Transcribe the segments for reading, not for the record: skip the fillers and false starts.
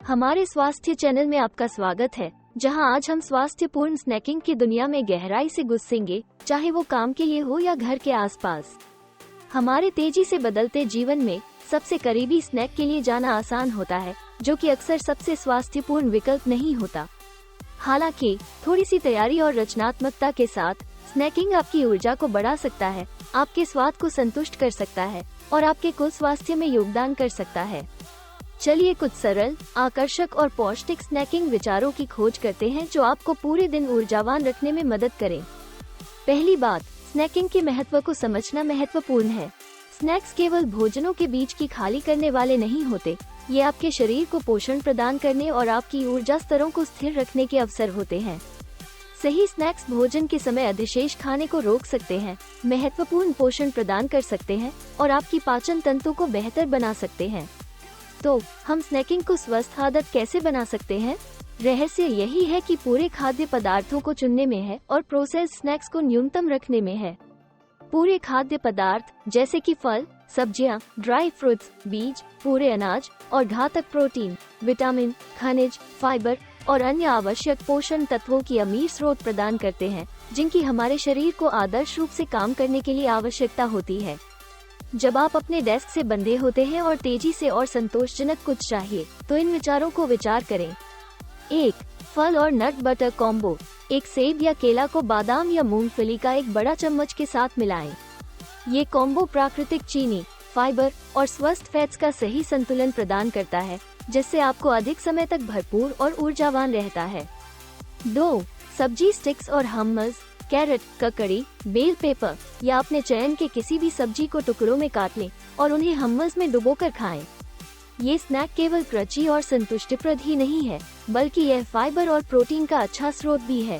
हमारे स्वास्थ्य चैनल में आपका स्वागत है, जहां आज हम स्वास्थ्यपूर्ण स्नैकिंग की दुनिया में गहराई से घुसेंगे, चाहे वो काम के लिए हो या घर के आसपास। हमारे तेजी से बदलते जीवन में सबसे करीबी स्नैक के लिए जाना आसान होता है, जो कि अक्सर सबसे स्वास्थ्यपूर्ण विकल्प नहीं होता। हालांकि थोड़ी सी तैयारी और रचनात्मकता के साथ स्नैकिंग आपकी ऊर्जा को बढ़ा सकता है, आपके स्वाद को संतुष्ट कर सकता है और आपके कुल स्वास्थ्य में योगदान कर सकता है। चलिए कुछ सरल, आकर्षक और पौष्टिक स्नैकिंग विचारों की खोज करते हैं जो आपको पूरे दिन ऊर्जावान रखने में मदद करें। पहली बात, स्नैकिंग के महत्व को समझना महत्वपूर्ण है। स्नैक्स केवल भोजनों के बीच की खाली करने वाले नहीं होते, ये आपके शरीर को पोषण प्रदान करने और आपकी ऊर्जा स्तरों को स्थिर रखने के अवसर होते हैं। सही स्नैक्स भोजन के समय अधिशेष खाने को रोक सकते हैं, महत्वपूर्ण पोषण प्रदान कर सकते हैं और आपकी पाचन तंत्र को बेहतर बना सकते हैं। तो हम स्नैकिंग को स्वस्थ आदत कैसे बना सकते हैं? रहस्य यही है कि पूरे खाद्य पदार्थों को चुनने में है और प्रोसेस्ड स्नैक्स को न्यूनतम रखने में है। पूरे खाद्य पदार्थ जैसे कि फल, सब्जियां, ड्राई फ्रूट्स, बीज, पूरे अनाज और घातक प्रोटीन, विटामिन, खनिज, फाइबर और अन्य आवश्यक पोषण तत्वों की अमीर स्रोत प्रदान करते हैं, जिनकी हमारे शरीर को आदर्श रूप से काम करने के लिए आवश्यकता होती है। जब आप अपने डेस्क से बंधे होते हैं और तेजी से और संतोषजनक कुछ चाहिए, तो इन विचारों को विचार करें। 1. फल और नट बटर कॉम्बो। एक सेब या केला को बादाम या मूंगफली का एक बड़ा चम्मच के साथ मिलाएं। ये कॉम्बो प्राकृतिक चीनी, फाइबर और स्वस्थ फैट्स का सही संतुलन प्रदान करता है, जिससे आपको अधिक समय तक भरपूर और ऊर्जावान रहता है। 2. सब्जी स्टिक्स और हम्मस। कैरेट, ककड़ी, बेल पेपर या अपने चयन के किसी भी सब्जी को टुकड़ों में काट लें और उन्हें हम्मस में डुबोकर खाएं। ये स्नैक केवल क्रंची और संतुष्टिप्रद ही नहीं है, बल्कि यह फाइबर और प्रोटीन का अच्छा स्रोत भी है।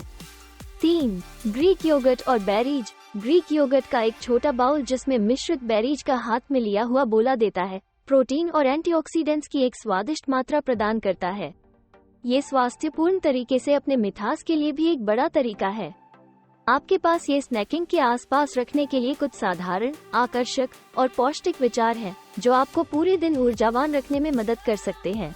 3. ग्रीक योगर्ट और बेरीज। ग्रीक योगर्ट का एक छोटा बाउल जिसमें मिश्रित बेरीज का हाथ में लिया हुआ बोला देता है, प्रोटीन और एंटीऑक्सीडेंट्स की एक स्वादिष्ट मात्रा प्रदान करता है। ये स्वास्थ्यपूर्ण तरीके से अपने मिठास के लिए भी एक बड़ा तरीका है। आपके पास ये स्नैकिंग के आसपास रखने के लिए कुछ साधारण, आकर्षक और पौष्टिक विचार हैं, जो आपको पूरे दिन ऊर्जावान रखने में मदद कर सकते हैं।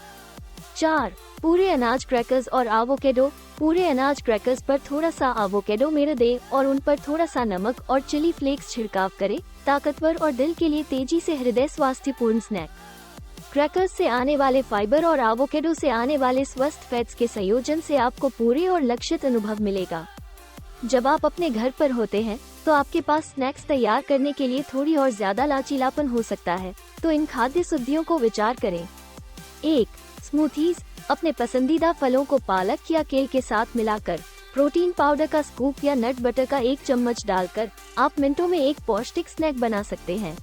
4. पूरे अनाज क्रैकर्स और एवोकेडो। पूरे अनाज क्रैकर्स पर थोड़ा सा एवोकेडो मेरे दें और उन पर थोड़ा सा नमक और चिली फ्लेक्स छिड़काव करें। ताकतवर और दिल के लिए तेजी से हृदय स्वास्थ्यपूर्ण स्नैक। क्रैकर्स से आने वाले फाइबर और एवोकेडो से आने वाले स्वस्थ फैट्स के संयोजन से आपको पूरे और लक्षित अनुभव मिलेगा। जब आप अपने घर पर होते हैं, तो आपके पास स्नैक्स तैयार करने के लिए थोड़ी और ज्यादा लचीलापन हो सकता है, तो इन खाद्य शुद्धियों को विचार करें। 1. स्मूथीज। अपने पसंदीदा फलों को पालक या केल के साथ मिलाकर, प्रोटीन पाउडर का स्कूप या नट बटर का 1 चम्मच डालकर आप मिनटों में एक पौष्टिक स्नैक बना सकते हैं।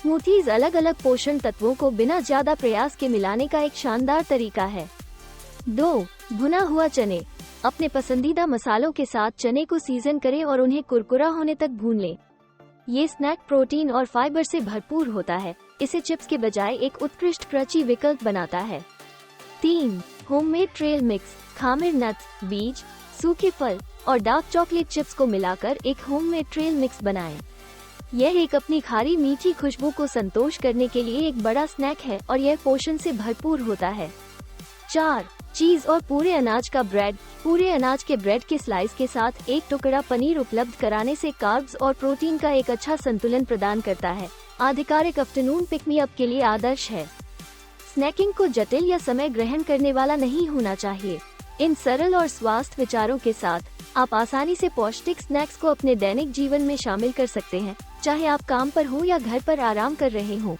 स्मूथीज अलग अलग पोषण तत्वों को बिना ज्यादा प्रयास के मिलाने का एक शानदार तरीका है। 2. भुना हुआ चने। अपने पसंदीदा मसालों के साथ चने को सीजन करें और उन्हें कुरकुरा होने तक भून लें। ये स्नैक प्रोटीन और फाइबर से भरपूर होता है, इसे चिप्स के बजाय एक उत्कृष्ट क्रंची विकल्प बनाता है। 3. Homemade trail mix. खामिर नट्स, बीज, सूखे फल और डार्क चॉकलेट चिप्स को मिलाकर एक होममेड ट्रेल मिक्स बनाएं। यह एक अपनी खारी मीठी खुशबू को संतोष करने के लिए एक बड़ा स्नैक है और यह पोषण से भरपूर होता है। 4. चीज और पूरे अनाज का ब्रेड। पूरे अनाज के ब्रेड के स्लाइस के साथ एक टुकड़ा पनीर उपलब्ध कराने से कार्ब्स और प्रोटीन का एक अच्छा संतुलन प्रदान करता है। आधिकारिक आफ्टरनून पिक मी अप के लिए आदर्श है। स्नैकिंग को जटिल या समय ग्रहण करने वाला नहीं होना चाहिए। इन सरल और स्वास्थ्य विचारों के साथ आप आसानी से पौष्टिक स्नैक्स को अपने दैनिक जीवन में शामिल कर सकते हैं, चाहे आप काम पर हो या घर पर आराम कर रहे हो।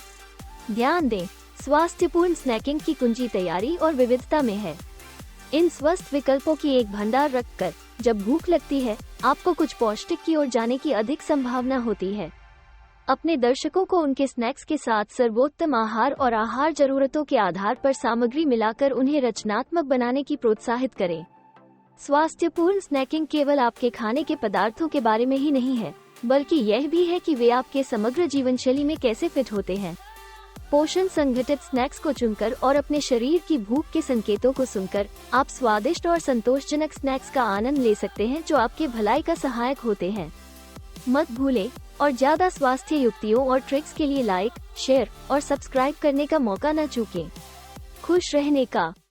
ध्यान दें, स्वास्थ्यपूर्ण स्नैकिंग की कुंजी तैयारी और विविधता में है। इन स्वस्थ विकल्पों की एक भंडार रखकर जब भूख लगती है, आपको कुछ पौष्टिक की ओर जाने की अधिक संभावना होती है। अपने दर्शकों को उनके स्नैक्स के साथ सर्वोत्तम आहार और आहार जरूरतों के आधार पर सामग्री मिलाकर उन्हें रचनात्मक बनाने की प्रोत्साहित करें। स्वास्थ्यपूर्ण स्नैकिंग केवल आपके खाने के पदार्थों के बारे में ही नहीं है, बल्कि यह भी है कि वे आपके समग्र जीवन शैली में कैसे फिट होते हैं। पोषण संगठित स्नैक्स को चुनकर और अपने शरीर की भूख के संकेतों को सुनकर आप स्वादिष्ट और संतोषजनक स्नैक्स का आनंद ले सकते हैं, जो आपके भलाई का सहायक होते हैं। मत भूलें, और ज्यादा स्वास्थ्य युक्तियों और ट्रिक्स के लिए लाइक, शेयर और सब्सक्राइब करने का मौका न चूकें। खुश रहने का